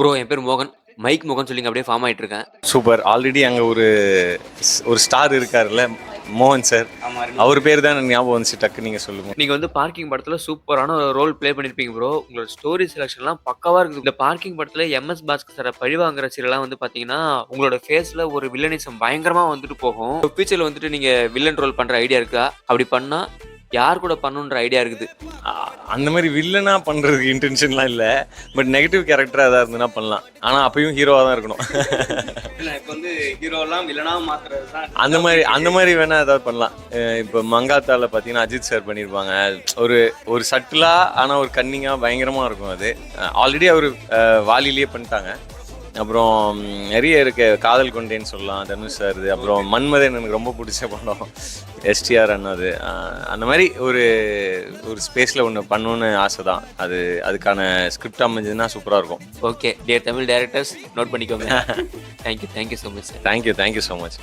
Bro என் பேர் மோகன், mic மோகன் சொல்லிங்க அப்படியே ஃபார்ம் ஆயிட்டு இருக்கேன். சூப்பர். ஆல்ரெடி அங்கே ஒரு ஸ்டார் இருக்கார்ல, மோகன் சார். அவர் பேர் தான் எனக்கு ஞாபகம் வந்துச்சு, டக்கு நீங்கள் சொல்லுங்க. நீங்க வந்து பார்க்கிங் படத்துல சூப்பரான ஒரு ரோல் ப்ளே பண்ணிருப்பீங்க ப்ரோ. உங்களோட ஸ்டோரி செலக்ஷன்லாம் பக்காவா இருக்குது. இந்த பார்க்கிங் படத்துல எம்எஸ் பாஸ்கர் சார பழி வாங்குற சீன்லாம் வந்து பாத்தீங்கன்னா உங்களோட ஃபேஸ்ல ஒரு வில்லனிசம் பயங்கரமா வந்துட்டு போகும். ஃபியூச்சர்ல வந்துட்டு நீங்க வில்லன் ரோல் பண்ற ஐடியா இருக்கா? அப்படி பண்ணா யார் கூட பண்ணணுன்ற ஐடியா இருக்குது? அந்த மாதிரி வில்லனா பண்ணுறதுக்கு இன்டென்ஷன்லாம் இல்லை. பட் நெகட்டிவ் கேரக்டராக எதாவது இருந்ததுன்னா பண்ணலாம். ஆனால் அப்பயும் ஹீரோவாக தான் இருக்கணும். இல்ல இப்போ வந்து ஹீரோலாம் வில்லனா மாத்துறது தான். அந்த மாதிரி வேணால் ஏதாவது பண்ணலாம். இப்போ மங்காத்தால பார்த்தீங்கன்னா அஜித் சார் பண்ணியிருப்பாங்க. ஒரு சட்டிலாக ஆனால் ஒரு கன்னிங்காக பயங்கரமாக இருக்கும். அது ஆல்ரெடி அவர் வாலிலேயே பண்ணிட்டாங்க. அப்புறம் நிறைய இருக்கு. காதல் கொண்டேன்னு சொல்லலாம், தனுஷ் சார். அப்புறம் மன்மதன் எனக்கு ரொம்ப பிடிச்ச படம், எஸ்டிஆர் அண்ணாது. அந்த மாதிரி ஒரு ஸ்பேஸில் ஒன்று பண்ணணுன்னு ஆசை தான். அதுக்கான ஸ்கிரிப்ட் அமைஞ்சதுன்னா சூப்பராக இருக்கும். Okay dear Tamil directors, note பண்ணிக்கோங்க. Thank you so much sir. Thank you so much.